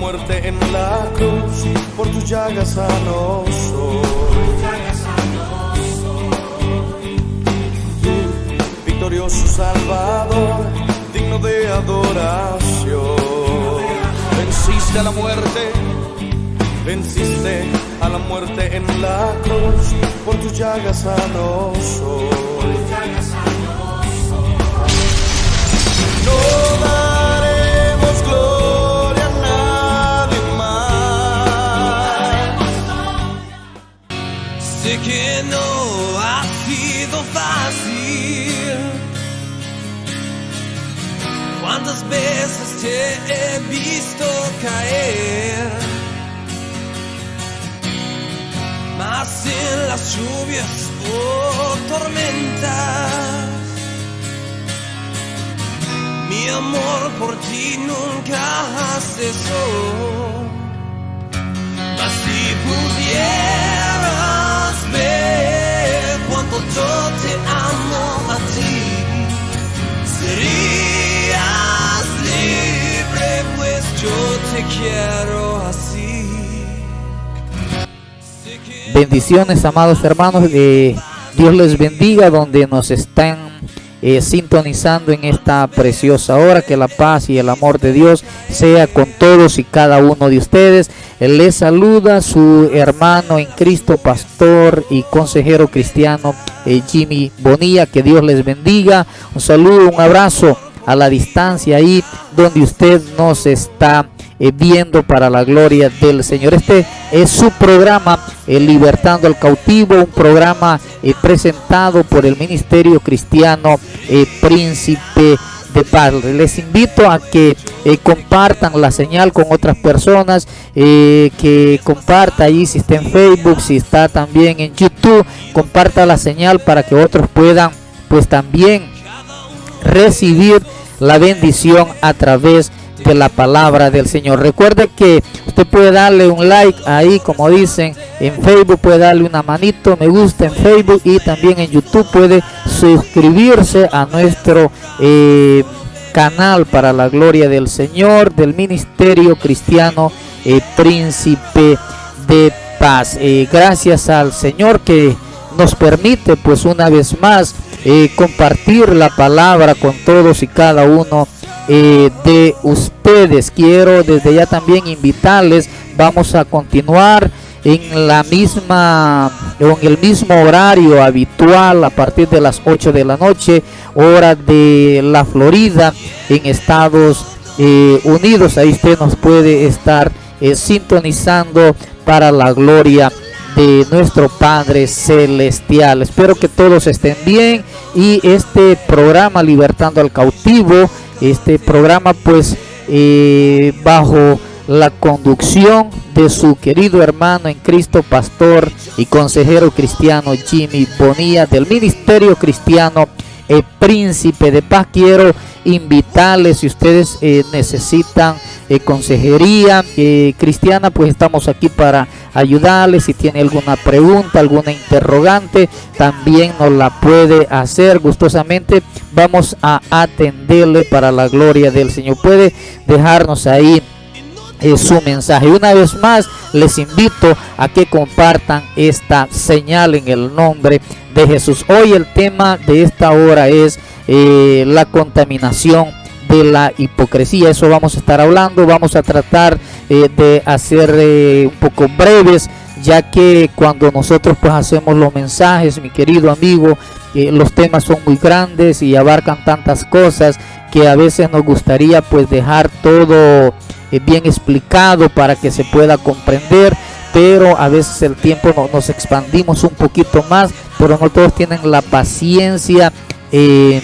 muerte en la cruz, por tus llagas sano soy. Victorioso Salvador, digno de adoración. Venciste a la muerte, venciste a la muerte en la cruz, por tus llagas sano soy. No daremos gloria a nadie más. Sé que no ha sido fácil. Cuántas veces te he visto caer, más en las lluvias o tormentas. Mi amor por ti nunca cesó. Mas si pudieras ver cuánto yo te amo a ti, serías libre, pues yo te quiero así. Bendiciones, amados hermanos, Dios les bendiga donde nos están sintonizando en esta preciosa hora. Que la paz y el amor de Dios sea con todos y cada uno de ustedes. Les saluda su hermano en Cristo, pastor y consejero cristiano Jimmy Bonilla. Que Dios les bendiga. Un saludo, un abrazo a la distancia ahí donde usted nos está viendo, para la gloria del Señor. Este es su programa Libertando al Cautivo, un programa presentado por el Ministerio Cristiano Príncipe de Paz. Les invito a que compartan la señal con otras personas, que comparta allí, si está en Facebook, si está también en YouTube, comparta la señal para que otros puedan pues también recibir la bendición a través de la palabra del Señor. Recuerde que usted puede darle un like ahí, como dicen en Facebook, puede darle una manito, me gusta en Facebook, y también en YouTube puede suscribirse a nuestro canal, para la gloria del Señor, del Ministerio Cristiano Príncipe de Paz. Gracias al Señor que nos permite pues una vez más compartir la palabra con todos y cada uno de ustedes. Quiero desde ya también invitarles, vamos a continuar en el mismo horario habitual a partir de las 8 de la noche, hora de la Florida, en Estados Unidos. Ahí usted nos puede estar sintonizando para la gloria de nuestro Padre Celestial. Espero que todos estén bien, y este programa Libertando al Cautivo, este programa pues bajo la conducción de su querido hermano en Cristo, pastor y consejero cristiano Jimmy Bonilla, del Ministerio Cristiano Príncipe de Paz. Quiero invitarles, si ustedes necesitan consejería cristiana, pues estamos aquí para ayudarles. Si tiene alguna pregunta, alguna interrogante, también nos la puede hacer gustosamente. Vamos a atenderle para la gloria del Señor. Puede dejarnos ahí su mensaje. Una vez más les invito a que compartan esta señal en el nombre de Jesús. Hoy el tema de esta hora es la contaminación de la hipocresía. Eso vamos a estar hablando. Vamos a tratar de hacer un poco breves, ya que cuando nosotros pues hacemos los mensajes, mi querido amigo, los temas son muy grandes y abarcan tantas cosas que a veces nos gustaría pues dejar todo bien explicado para que se pueda comprender, pero a veces el tiempo nos expandimos un poquito más, pero no todos tienen la paciencia de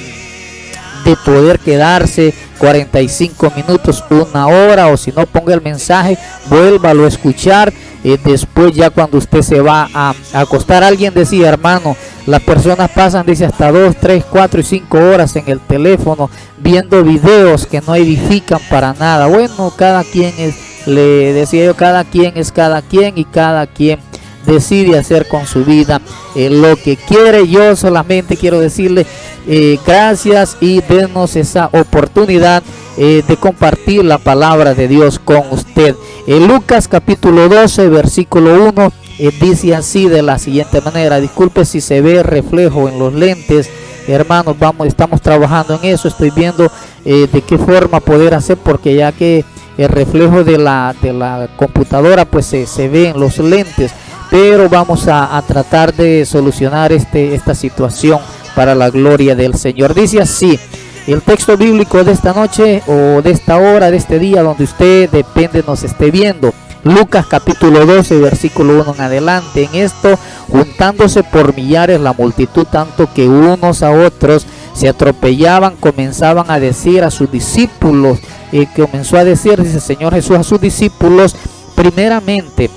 poder quedarse 45 minutos, una hora, o si no, ponga el mensaje, vuélvalo a escuchar. Después, ya cuando usted se va a acostar, alguien decía, hermano, las personas pasan, dice, hasta 2, 3, 4 y 5 horas en el teléfono viendo videos que no edifican para nada. Bueno, cada quien es, le decía yo, cada quien es cada quien, y cada quien decide hacer con su vida lo que quiere. Yo solamente quiero decirle gracias y denos esa oportunidad de compartir la palabra de Dios con usted. Lucas capítulo 12 versículo 1 dice así de la siguiente manera. Disculpe si se ve reflejo en los lentes, hermanos, estamos trabajando en eso. Estoy viendo de qué forma poder hacer, porque ya que el reflejo de la computadora pues se ve en los lentes, pero vamos a tratar de solucionar esta situación para la gloria del Señor. Dice así el texto bíblico de esta noche, o de esta hora, de este día, donde usted depende nos esté viendo. Lucas capítulo 12 versículo 1 en adelante. En esto, juntándose por millares la multitud, tanto que unos a otros se atropellaban, comenzaban a decir a sus discípulos, comenzó a decir, dice el Señor Jesús a sus discípulos, primeramente,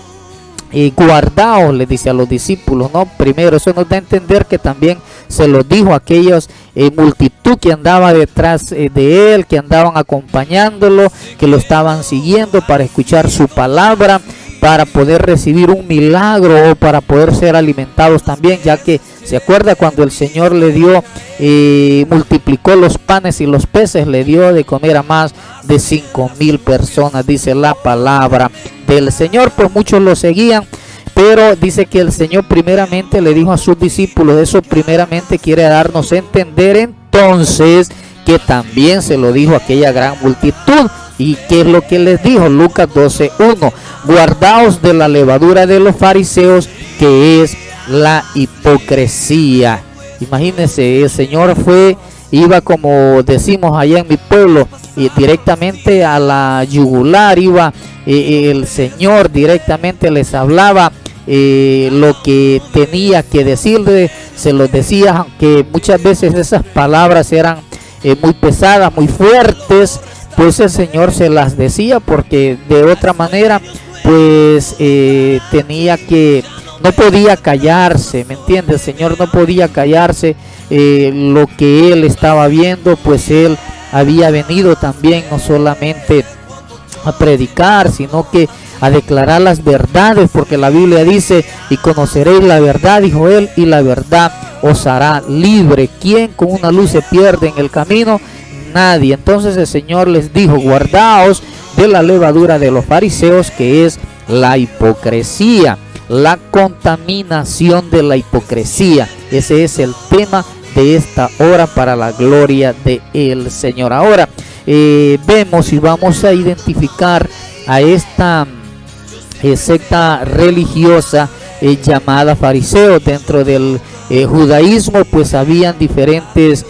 guardaos, le dice a los discípulos, ¿no? Primero, eso nos da a entender que también se lo dijo a aquellos multitud que andaba detrás de él, que andaban acompañándolo, que lo estaban siguiendo para escuchar su palabra, para poder recibir un milagro o para poder ser alimentados también, ya que se acuerda cuando el Señor le dio, multiplicó los panes y los peces, le dio de comer a más de 5,000 personas, dice la palabra del Señor. Pues muchos lo seguían, pero dice que el Señor primeramente le dijo a sus discípulos. Eso primeramente quiere darnos a entender entonces que también se lo dijo a aquella gran multitud. ¿Y qué es lo que les dijo? Lucas 12:1, guardaos de la levadura de los fariseos, que es la hipocresía. Imagínense, el Señor iba, como decimos allá en mi pueblo, y directamente a la yugular iba. El Señor directamente les hablaba lo que tenía que decirle, se los decía, aunque muchas veces esas palabras eran muy pesadas, muy fuertes, pues el Señor se las decía, porque de otra manera pues no podía callarse, ¿me entiende? El Señor no podía callarse lo que él estaba viendo, pues él había venido también no solamente a predicar, sino que a declarar las verdades, porque la Biblia dice, y conoceréis la verdad, dijo él, y la verdad os hará libre. ¿Quién con una luz se pierde en el camino? Nadie. Entonces el Señor les dijo, guardaos de la levadura de los fariseos, que es la hipocresía, la contaminación de la hipocresía. Ese es el tema de esta hora para la gloria del Señor. Ahora vemos y vamos a identificar a esta secta religiosa llamada fariseos. Dentro del judaísmo pues habían diferentes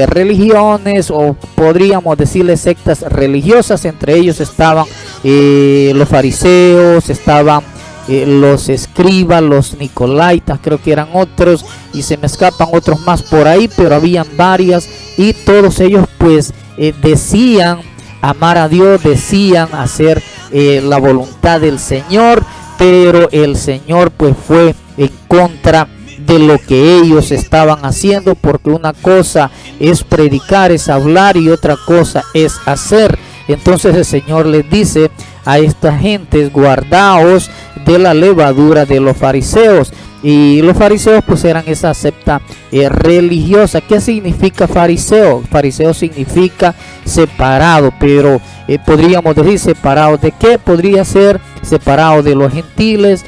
religiones, o podríamos decirle sectas religiosas. Entre ellos estaban los fariseos, estaban los escribas, los nicolaitas, creo que eran otros, y se me escapan otros más por ahí, pero habían varias, y todos ellos pues decían amar a Dios, decían hacer la voluntad del Señor, pero el Señor pues fue en contra de lo que ellos estaban haciendo, porque una cosa es predicar, es hablar, y otra cosa es hacer. Entonces el Señor les dice a esta gente, guardaos de la levadura de los fariseos. Y los fariseos pues eran esa secta religiosa. ¿Qué significa fariseo? Fariseo significa separado, pero podríamos decir separado de qué. Podría ser separado de los gentiles,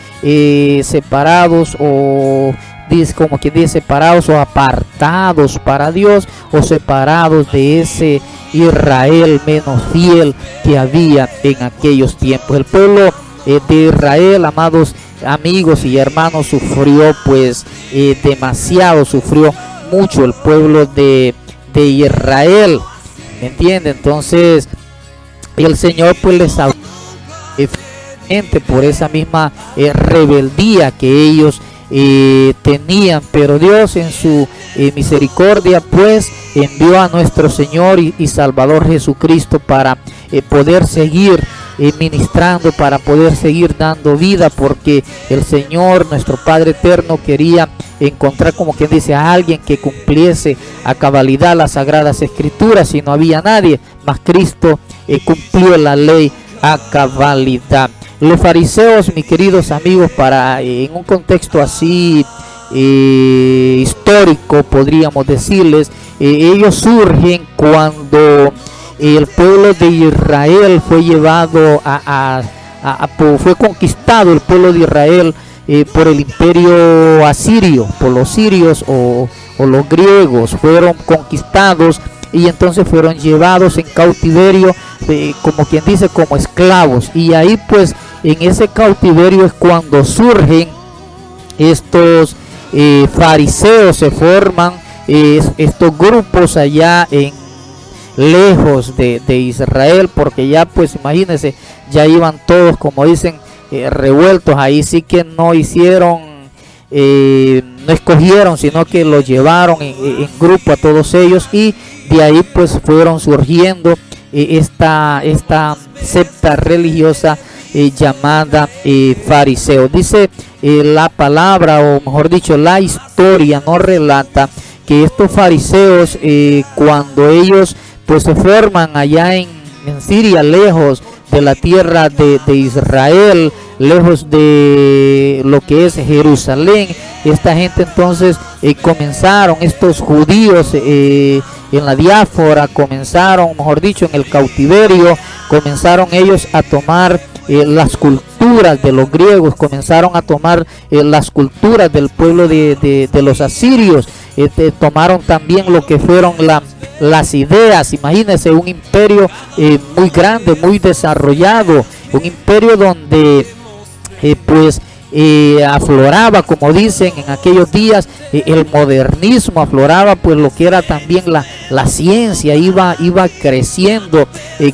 separados, o como quien dice separados o apartados para Dios, o separados de ese Israel menos fiel que había en aquellos tiempos. El pueblo de Israel, amados amigos y hermanos, sufrió pues demasiado, sufrió mucho el pueblo de Israel, ¿me entiende? Entonces el Señor pues les habló por esa misma rebeldía que ellos tenían, pero Dios en su misericordia pues envió a nuestro Señor y Salvador Jesucristo para poder seguir ministrando, para poder seguir dando vida, porque el Señor, nuestro Padre eterno, quería encontrar, como quien dice, a alguien que cumpliese a cabalidad las sagradas escrituras, y no había nadie, mas Cristo cumplió la ley a cabalidad. los fariseos, mis queridos amigos, para en un contexto así histórico, podríamos decirles, ellos surgen cuando el pueblo de Israel fue llevado fue conquistado el pueblo de Israel por el imperio asirio, por los sirios o los griegos. Fueron conquistados y entonces fueron llevados en cautiverio, como quien dice, como esclavos. Y ahí pues en ese cautiverio es cuando surgen estos fariseos, se forman estos grupos allá lejos de Israel, porque ya pues imagínense, ya iban todos, como dicen, revueltos. Ahí sí que no hicieron, no escogieron, sino que los llevaron en grupo a todos ellos, y de ahí pues fueron surgiendo esta secta religiosa llamada fariseo. Dice la palabra, o mejor dicho, la historia nos relata que estos fariseos, cuando ellos pues se forman allá en Siria, lejos de la tierra de Israel, lejos de lo que es Jerusalén, esta gente entonces comenzaron, estos judíos en la diáspora, comenzaron, mejor dicho, en el cautiverio, comenzaron ellos a tomar las culturas de los griegos, comenzaron a tomar las culturas del pueblo de los asirios, tomaron también lo que fueron las ideas. Imagínense, un imperio muy grande, muy desarrollado, un imperio donde pues afloraba, como dicen en aquellos días, el modernismo, afloraba pues lo que era también la ciencia, iba creciendo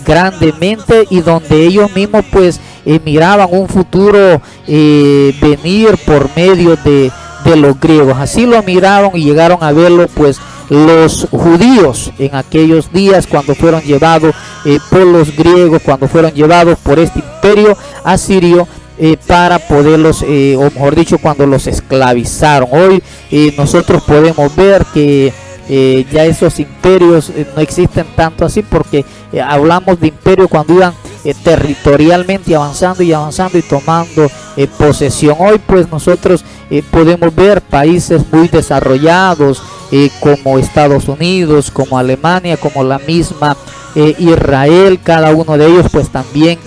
grandemente, y donde ellos mismos pues miraban un futuro venir por medio de los griegos. Así lo miraron y llegaron a verlo pues los judíos en aquellos días, cuando fueron llevados por los griegos, cuando fueron llevados por este imperio asirio, para poderlos, o mejor dicho, cuando los esclavizaron. Hoy nosotros podemos ver que ya esos imperios no existen tanto así, porque hablamos de imperio cuando iban territorialmente avanzando y tomando posesión. Hoy pues nosotros podemos ver países muy desarrollados, como Estados Unidos, como Alemania, como la misma Israel. Cada uno de ellos pues también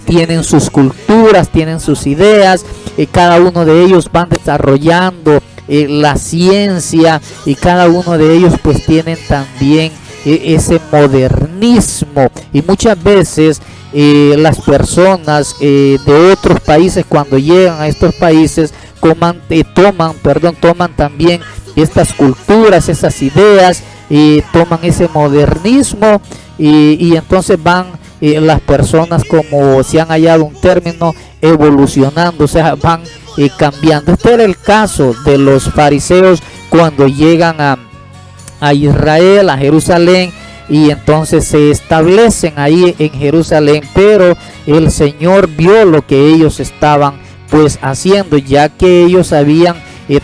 tienen sus culturas, tienen sus ideas, cada uno de ellos van desarrollando la ciencia, y cada uno de ellos pues tienen también ese modernismo. Y muchas veces las personas de otros países, cuando llegan a estos países, toman también estas culturas, esas ideas, toman ese modernismo, y entonces van las personas, como se han hallado un término, evolucionando, o sea, van cambiando. Este era el caso de los fariseos cuando llegan a Israel, a Jerusalén, y entonces se establecen ahí en Jerusalén. Pero el Señor vio lo que ellos estaban pues haciendo, ya que ellos habían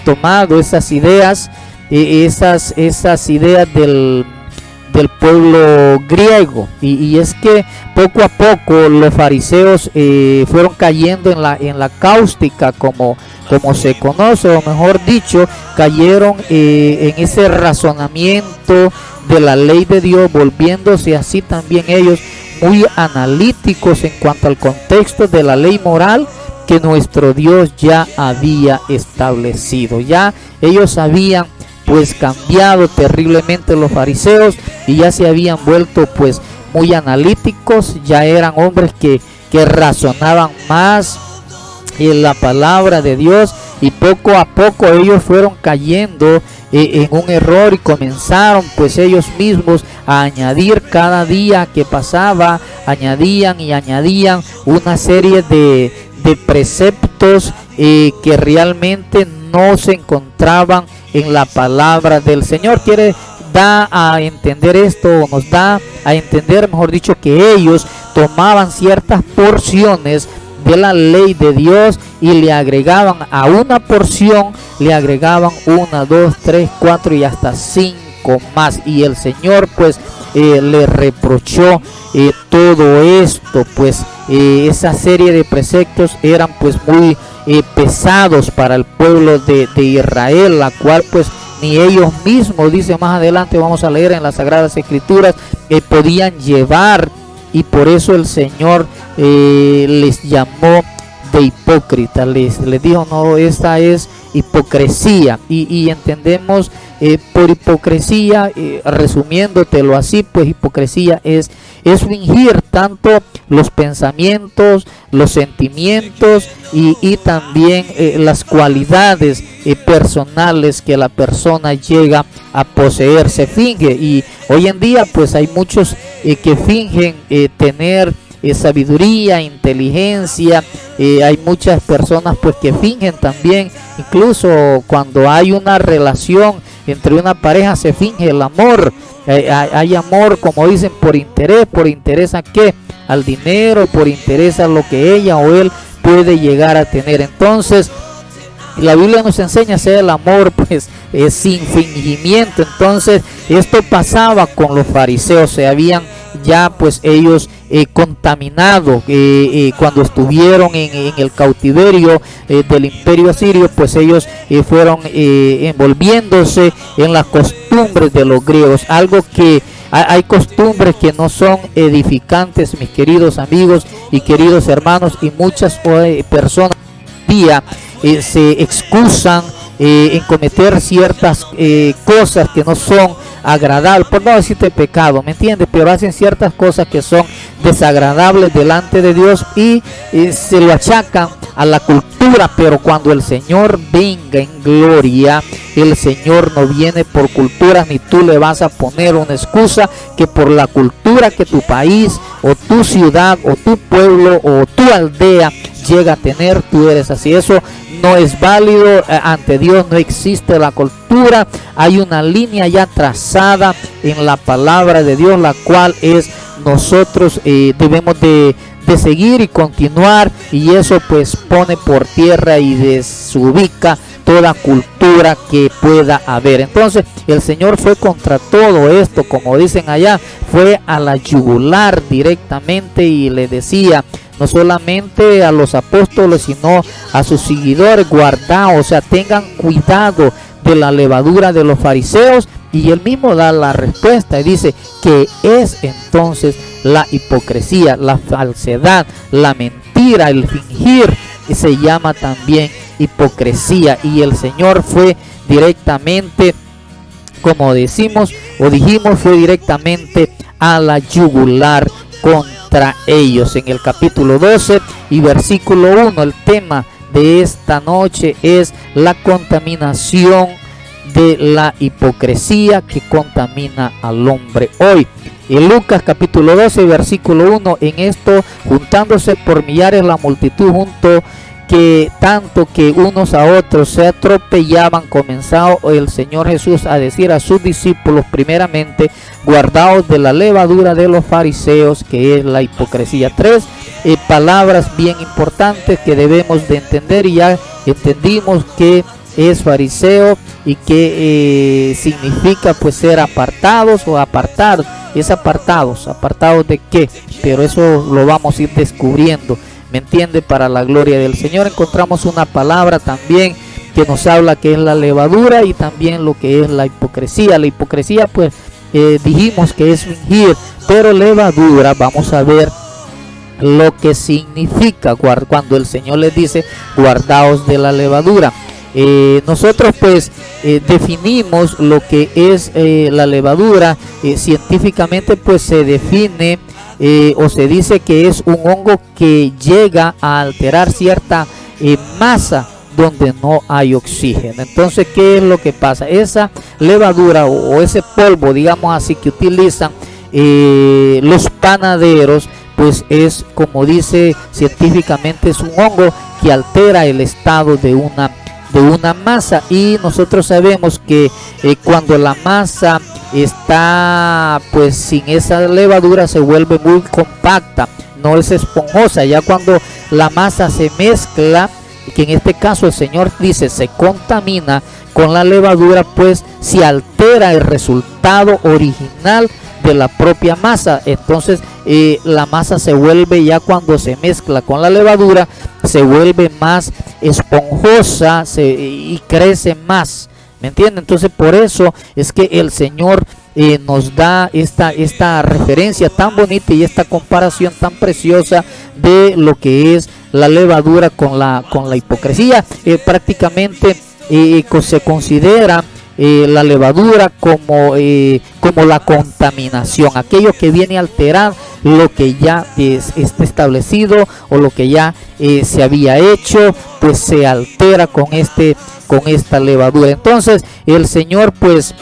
tomado esas ideas, esas ideas del pueblo griego, y es que poco a poco los fariseos fueron cayendo en la cáustica, como se conoce, o mejor dicho, cayeron en ese razonamiento de la ley de Dios, volviéndose así también ellos muy analíticos en cuanto al contexto de la ley moral que nuestro Dios ya había establecido. Ya ellos habían pues cambiado terriblemente, los fariseos, y ya se habían vuelto pues muy analíticos. Ya eran hombres que razonaban más en la palabra de Dios, y poco a poco ellos fueron cayendo en un error, y comenzaron pues ellos mismos a añadir, cada día que pasaba añadían una serie de preceptos que realmente no se encontraban en la palabra del Señor. Da a entender esto, nos da a entender, mejor dicho, que ellos tomaban ciertas porciones de la ley de Dios y le agregaban a una porción, le agregaban 1, 2, 3, 4 y hasta 5 más. Y el Señor pues le reprochó todo esto, pues esa serie de preceptos eran pues muy pesados para el pueblo de Israel, la cual pues ni ellos mismos, dice más adelante, vamos a leer en las Sagradas Escrituras, podían llevar, y por eso el Señor les llamó de hipócrita, les dijo, no, esta es hipocresía, y entendemos por hipocresía, resumiéndotelo así, pues hipocresía es fingir tanto los pensamientos, los sentimientos y también las cualidades personales que la persona llega a poseer, se finge. Y hoy en día pues hay muchos que fingen tener sabiduría, inteligencia, hay muchas personas pues que fingen también, incluso cuando hay una relación entre una pareja se finge el amor, hay amor, como dicen, por interés a qué, al dinero, por interés a lo que ella o él puede llegar a tener. Entonces la Biblia nos enseña a hacer el amor pues sin fingimiento. Entonces esto pasaba con los fariseos, se habían ya pues ellos contaminado cuando estuvieron en el cautiverio del imperio asirio, pues ellos fueron envolviéndose en las costumbres de los griegos, algo que hay costumbres que no son edificantes, mis queridos amigos y queridos hermanos, y muchas personas hoy día se excusan en cometer ciertas cosas que no son agradables, por no decirte pecado, ¿me entiendes? Pero hacen ciertas cosas que son desagradables delante de Dios y se lo achacan a la cultura, pero cuando el Señor venga en gloria, el Señor no viene por culturas, ni tú le vas a poner una excusa que por la cultura que tu país o tu ciudad o tu pueblo o tu aldea llega a tener, tú eres así. Eso no es válido ante Dios, no existe la cultura, hay una línea ya trazada en la palabra de Dios, la cual es nosotros debemos de seguir y continuar, y eso pues pone por tierra y desubica toda cultura que pueda haber. Entonces el Señor fue contra todo esto, como dicen allá, fue a la yugular directamente y le decía no solamente a los apóstoles sino a sus seguidores, guardaos, o sea, tengan cuidado de la levadura de los fariseos. Y él mismo da la respuesta y dice que es entonces la hipocresía, la falsedad, la mentira, el fingir, y se llama también hipocresía. Y el Señor fue directamente, como decimos o dijimos, fue directamente a la yugular contra ellos. En el capítulo 12 y versículo 1, el tema de esta noche es la contaminación de la hipocresía que contamina al hombre hoy. En Lucas capítulo 12 versículo 1, en esto juntándose por millares la multitud, junto que tanto que unos a otros se atropellaban, comenzó el Señor Jesús a decir a sus discípulos primeramente, guardaos de la levadura de los fariseos, que es la hipocresía. Tres palabras bien importantes que debemos de entender, y ya entendimos que es fariseo y que significa pues ser apartados o apartados. Es apartados de qué, pero eso lo vamos a ir descubriendo, ¿me entiende? Para la gloria del Señor. Encontramos una palabra también que nos habla que es la levadura y también lo que es la hipocresía. La hipocresía pues dijimos que es fingir, pero levadura, vamos a ver lo que significa cuando el Señor les dice guardaos de la levadura. Nosotros pues definimos lo que es la levadura. Científicamente pues se define o se dice que es un hongo que llega a alterar cierta masa donde no hay oxígeno. Entonces, ¿qué es lo que pasa? Esa levadura o ese polvo, digamos así, que utilizan los panaderos, pues es, como dice científicamente, es un hongo que altera el estado de una masa. Y nosotros sabemos que cuando la masa está pues sin esa levadura se vuelve muy compacta, no es esponjosa. Ya cuando la masa se mezcla, que en este caso el Señor dice se contamina con la levadura, pues se altera el resultado original de la propia masa. Entonces la masa se vuelve, ya cuando se mezcla con la levadura, se vuelve más esponjosa y crece más, ¿me entienden? Entonces por eso es que el Señor nos da esta referencia tan bonita y esta comparación tan preciosa de lo que es la levadura con la hipocresía. Prácticamente se considera la levadura como la contaminación, aquello que viene a alterar lo que ya está establecido o lo que ya se había hecho, pues se altera con esta levadura. Entonces el Señor pues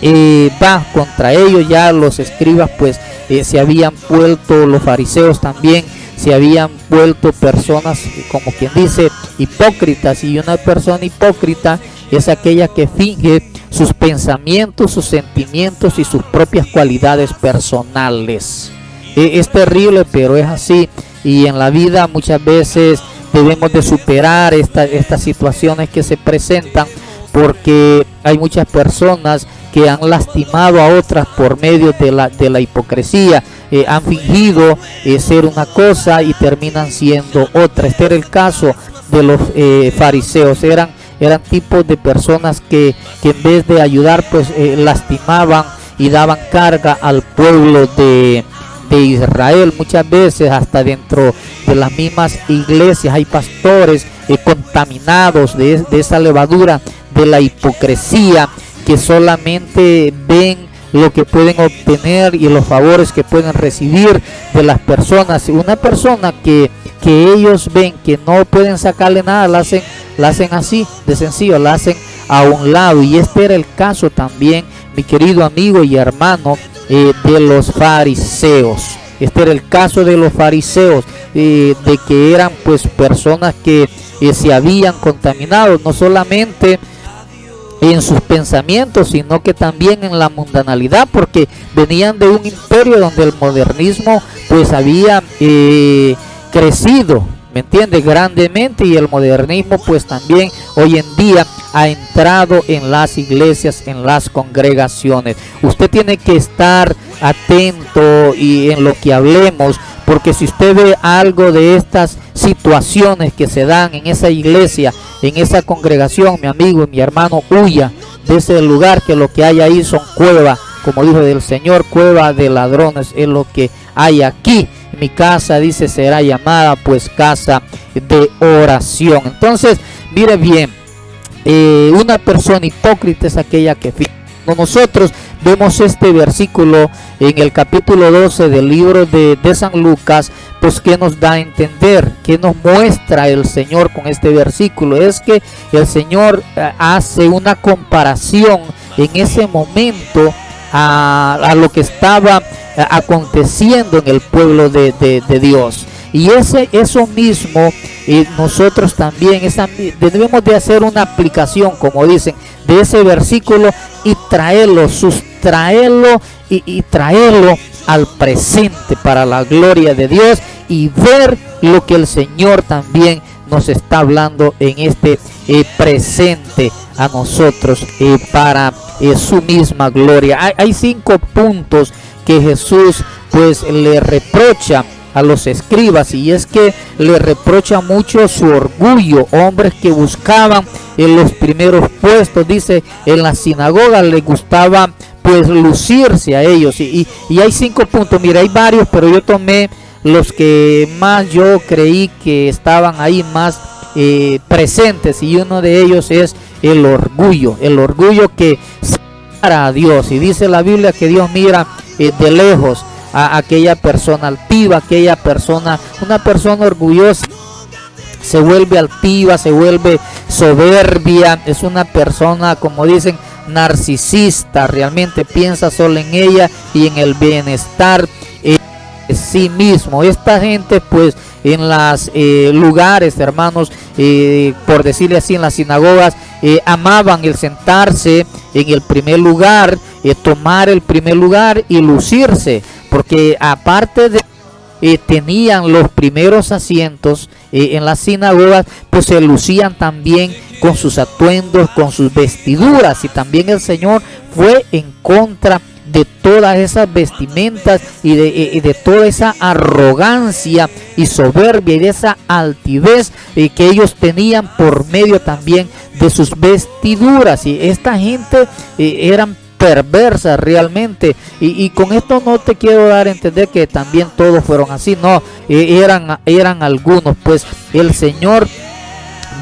va contra ellos. Ya los escribas pues se habían vuelto, los fariseos también se habían vuelto personas, como quien dice, hipócritas. Y una persona hipócrita es aquella que finge sus pensamientos, sus sentimientos y sus propias cualidades personales. Es terrible, pero es así. Y en la vida muchas veces debemos de superar estas situaciones que se presentan, porque hay muchas personas que han lastimado a otras por medio de la hipocresía. Han fingido ser una cosa y terminan siendo otra. Este era el caso de los fariseos. Eran tipos de personas que en vez de ayudar pues lastimaban y daban carga al pueblo de Israel. Muchas veces hasta dentro de las mismas iglesias hay pastores contaminados de esa levadura de la hipocresía, que solamente ven lo que pueden obtener y los favores que pueden recibir de las personas. Una persona que ellos ven que no pueden sacarle nada, la hacen así de sencillo, la hacen a un lado. Y este era el caso también, mi querido amigo y hermano, de los fariseos. Este era el caso de los fariseos, de que eran pues personas que se habían contaminado, no solamente en sus pensamientos, sino que también en la mundanalidad, porque venían de un imperio donde el modernismo pues había crecido, ¿me entiende?, grandemente, y el modernismo pues también hoy en día ha entrado en las iglesias, en las congregaciones. Usted tiene que estar atento y en lo que hablemos, porque si usted ve algo de estas situaciones que se dan en esa iglesia, en esa congregación, mi amigo y mi hermano, huya de ese lugar, que lo que hay ahí son cuevas, como dijo el Señor, cueva de ladrones es lo que hay aquí. Mi casa, dice, será llamada pues casa de oración. Entonces, mire bien, una persona hipócrita es aquella que nosotros vemos este versículo en el capítulo 12 del libro de San Lucas, pues que nos da a entender, que nos muestra el Señor con este versículo. Es que el Señor hace una comparación en ese momento a lo que estaba aconteciendo en el pueblo de Dios. Y eso mismo nosotros también debemos de hacer una aplicación, como dicen, de ese versículo y sustraerlo y traerlo al presente para la gloria de Dios, y ver lo que el Señor también nos está hablando en este presente a nosotros para su misma gloria. Hay 5 puntos que Jesús pues le reprocha a los escribas, y es que le reprocha mucho su orgullo. Hombres que buscaban en los primeros puestos, dice, en la sinagoga les gustaba pues lucirse a ellos, y hay 5 puntos. Mira, hay varios, pero yo tomé los que más yo creí que estaban ahí más presentes, y uno de ellos es el orgullo que separa a Dios. Y dice la Biblia que Dios mira de lejos a aquella persona altiva, una persona orgullosa se vuelve altiva, se vuelve soberbia, es una persona, como dicen, narcisista, realmente piensa solo en ella y en el bienestar de sí mismo. Esta gente pues en los lugares, hermanos, por decirle así, en las sinagogas, amaban el sentarse en el primer lugar, tomar el primer lugar y lucirse, porque aparte de tenían los primeros asientos en las sinagogas, pues se lucían también con sus atuendos, con sus vestiduras. Y también el Señor fue en contra de todas esas vestimentas y de toda esa arrogancia y soberbia y de esa altivez que ellos tenían por medio también de sus vestiduras. Y esta gente eran perversas realmente, y con esto no te quiero dar a entender que también todos fueron así, no, eran algunos. Pues el Señor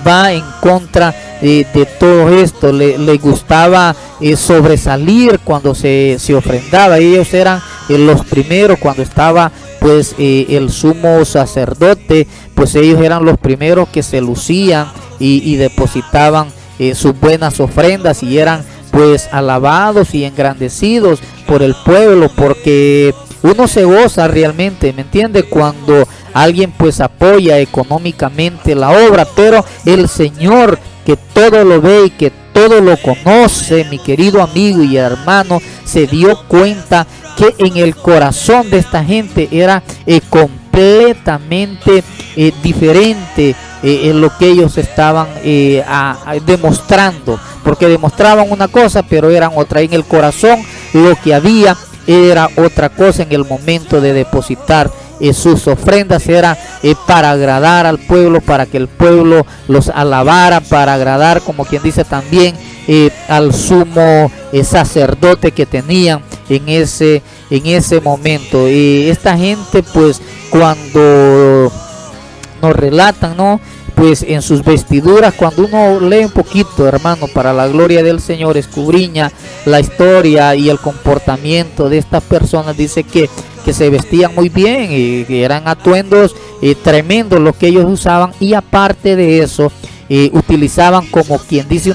va en contra de todo esto. Le gustaba sobresalir cuando se ofrendaba. Ellos eran los primeros cuando estaba pues el sumo sacerdote, pues ellos eran los primeros que se lucían y depositaban sus buenas ofrendas, y eran pues alabados y engrandecidos por el pueblo, porque uno se goza realmente, ¿me entiende? Cuando alguien pues apoya económicamente la obra. Pero el Señor, que todo lo ve y que todo lo conoce, mi querido amigo y hermano, se dio cuenta que en el corazón de esta gente era completamente diferente en lo que ellos estaban demostrando, porque demostraban una cosa pero eran otra. En el corazón lo que había era otra cosa. En el momento de depositar sus ofrendas era para agradar al pueblo, para que el pueblo los alabara, para agradar, como quien dice, también al sumo sacerdote que tenían en ese momento. Y esta gente pues cuando nos relatan, ¿no?, pues en sus vestiduras, cuando uno lee un poquito, hermano, para la gloria del Señor, escudriña la historia y el comportamiento de estas personas, dice que se vestían muy bien y que eran atuendos tremendos lo que ellos usaban, y aparte de eso utilizaban, como quien dice,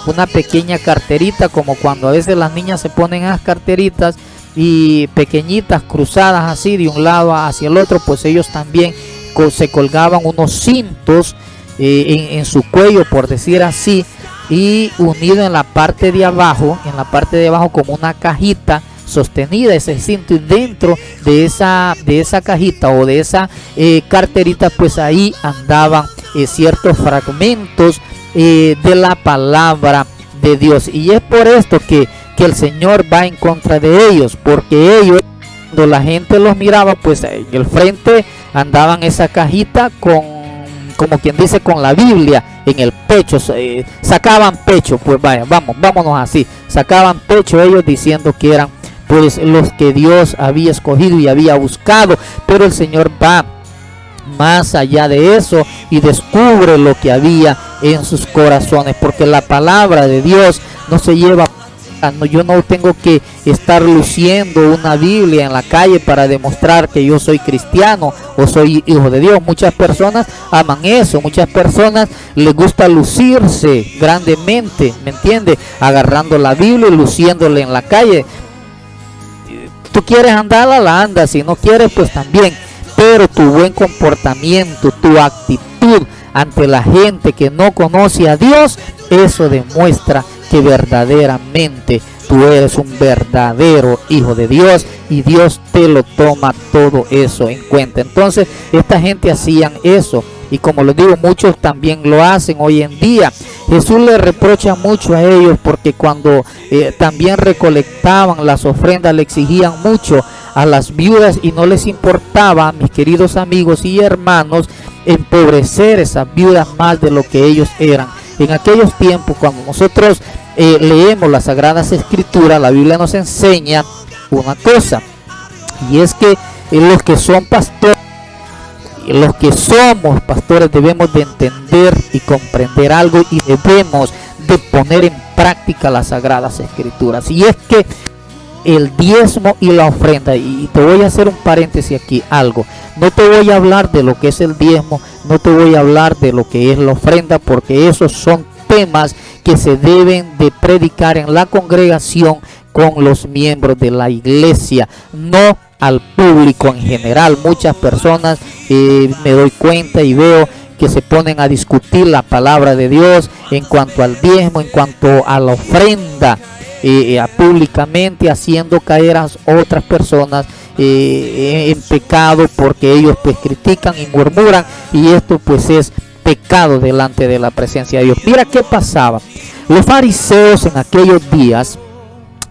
una pequeña carterita, como cuando a veces las niñas se ponen esas carteritas y pequeñitas cruzadas así de un lado hacia el otro. Pues ellos también se colgaban unos cintos en su cuello, por decir así, y unido en la parte de abajo como una cajita sostenida ese cinto, y dentro de esa cajita o de esa carterita, pues ahí andaban ciertos fragmentos de la palabra de Dios. Y es por esto que el Señor va en contra de ellos, porque ellos, cuando la gente los miraba, pues en el frente andaban esa cajita como quien dice, con la Biblia en el pecho, sacaban pecho, pues vaya, vámonos así, sacaban pecho ellos diciendo que eran pues los que Dios había escogido y había buscado. Pero el Señor va más allá de eso y descubre lo que había en sus corazones, porque la palabra de Dios no se lleva. Yo no tengo que estar luciendo una Biblia en la calle para demostrar que yo soy cristiano o soy hijo de Dios. Muchas personas aman eso, muchas personas les gusta lucirse grandemente, ¿me entiende? Agarrando la Biblia y luciéndole en la calle. Tú quieres andarla, la andas, si no quieres, pues también. Pero tu buen comportamiento, tu actitud ante la gente que no conoce a Dios, eso demuestra que verdaderamente tú eres un verdadero hijo de Dios, y Dios te lo toma todo eso en cuenta. Entonces esta gente hacían eso, y como les digo, muchos también lo hacen hoy en día. Jesús le reprocha mucho a ellos, porque cuando también recolectaban las ofrendas, le exigían mucho a las viudas, y no les importaba, mis queridos amigos y hermanos, empobrecer esas viudas más de lo que ellos eran. En aquellos tiempos, cuando nosotros leemos las Sagradas Escrituras, la Biblia nos enseña una cosa, y es que los que son pastores, los que somos pastores, debemos de entender y comprender algo, y debemos de poner en práctica las Sagradas Escrituras. Y es que el diezmo y la ofrenda, y te voy a hacer un paréntesis aquí, algo, no te voy a hablar de lo que es el diezmo, no te voy a hablar de lo que es la ofrenda, porque esos son temas que se deben de predicar en la congregación con los miembros de la iglesia, no al público en general. Muchas personas me doy cuenta y veo que se ponen a discutir la palabra de Dios en cuanto al diezmo, en cuanto a la ofrenda, públicamente haciendo caer a otras personas en pecado, porque ellos pues critican y murmuran, y esto pues es pecado delante de la presencia de Dios. Mira qué pasaba. Los fariseos en aquellos días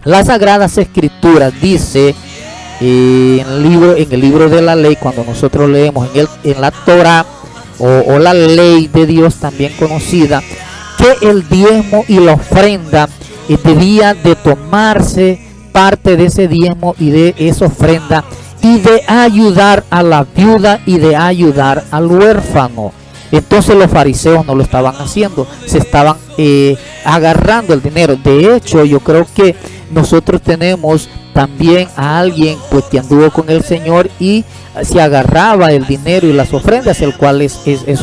Las Sagradas Escrituras dice en el libro de la ley, cuando nosotros leemos en la Torá o la ley de Dios también conocida, que el diezmo y la ofrenda debía de tomarse parte de ese diezmo y de esa ofrenda y de ayudar a la viuda y de ayudar al huérfano. Entonces los fariseos no lo estaban haciendo, se estaban agarrando el dinero. De hecho, yo creo que nosotros tenemos también a alguien pues que anduvo con el Señor y se agarraba el dinero y las ofrendas, el cual es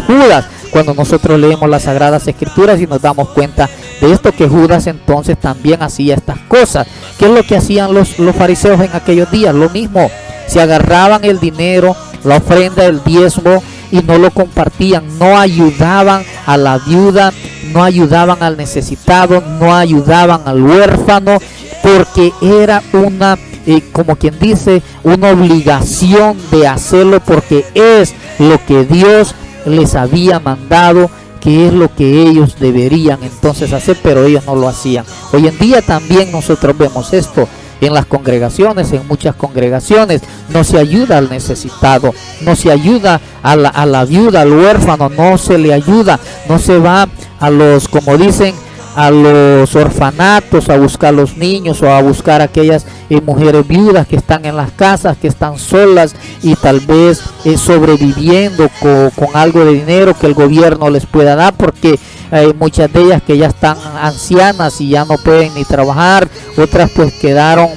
Judas. Cuando nosotros leemos las Sagradas Escrituras y nos damos cuenta de esto, que Judas entonces también hacía estas cosas. ¿Qué es lo que hacían los fariseos en aquellos días? Lo mismo, se agarraban el dinero, la ofrenda, el diezmo y no lo compartían, no ayudaban a la viuda, no ayudaban al necesitado, no ayudaban al huérfano, porque era una, como quien dice, una obligación de hacerlo, porque es lo que Dios les había mandado, que es lo que ellos deberían entonces hacer, pero ellos no lo hacían. Hoy en día también nosotros vemos esto en las congregaciones, en muchas congregaciones no se ayuda al necesitado, no se ayuda a la viuda, al huérfano, no se le ayuda, no se va a los, como dicen, a los orfanatos a buscar a los niños o a buscar a aquellas mujeres viudas que están en las casas, que están solas y tal vez sobreviviendo con algo de dinero que el gobierno les pueda dar, porque hay muchas de ellas que ya están ancianas y ya no pueden ni trabajar, otras pues quedaron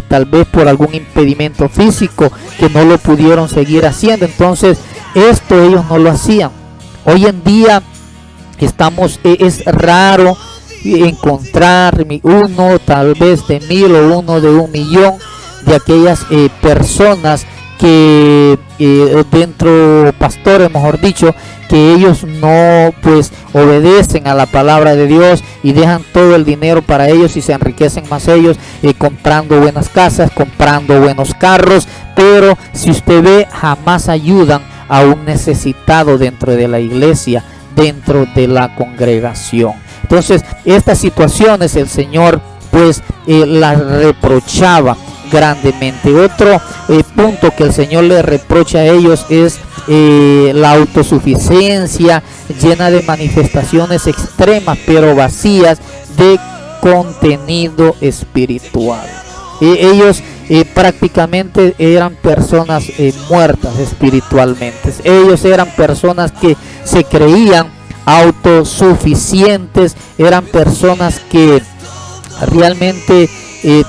tal vez por algún impedimento físico que no lo pudieron seguir haciendo. Entonces esto ellos no lo hacían. Hoy en día es raro encontrar uno tal vez de 1000 o uno de 1.000.000 de aquellas personas que pastores mejor dicho, que ellos no pues obedecen a la palabra de Dios y dejan todo el dinero para ellos y se enriquecen más ellos comprando buenas casas, comprando buenos carros, pero si usted ve, jamás ayudan a un necesitado dentro de la iglesia, dentro de la congregación. Entonces estas situaciones el Señor pues las reprochaba grandemente. Otro punto que el Señor le reprocha a ellos es la autosuficiencia llena de manifestaciones extremas pero vacías de contenido espiritual. Ellos prácticamente eran personas muertas espiritualmente. Ellos eran personas que se creían autosuficientes, eran personas que realmente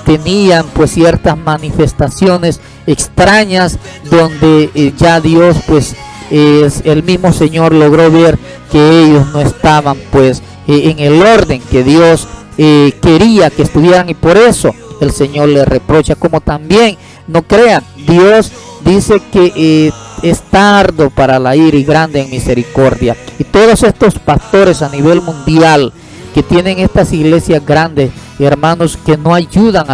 tenían pues ciertas manifestaciones extrañas donde ya Dios pues el mismo Señor logró ver que ellos no estaban pues en el orden que Dios quería que estuvieran, y por eso el Señor le reprocha. Como también, no crean, Dios dice que es tardo para la ira y grande en misericordia, y todos estos pastores a nivel mundial que tienen estas iglesias grandes, hermanos, que no ayudan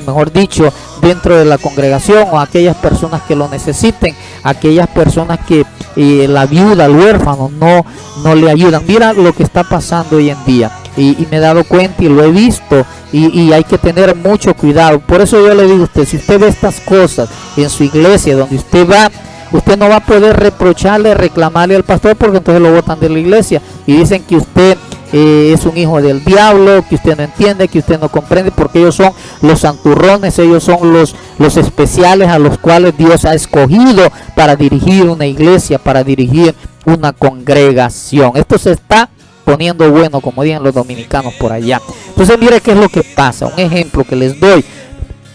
mejor dicho, dentro de la congregación, o a aquellas personas que lo necesiten, aquellas personas que la viuda, el huérfano no le ayudan. Mira lo que está pasando hoy en día, y me he dado cuenta y lo he visto, y hay que tener mucho cuidado. Por eso yo le digo a usted, si usted ve estas cosas en su iglesia donde usted va, usted no va a poder reprocharle, reclamarle al pastor, porque entonces lo botan de la iglesia y dicen que usted es un hijo del diablo, que usted no entiende, que usted no comprende, porque ellos son los santurrones, ellos son los especiales a los cuales Dios ha escogido para dirigir una iglesia, para dirigir una congregación. Esto se está poniendo bueno, como dicen los dominicanos por allá. Entonces mire qué es lo que pasa, un ejemplo que les doy.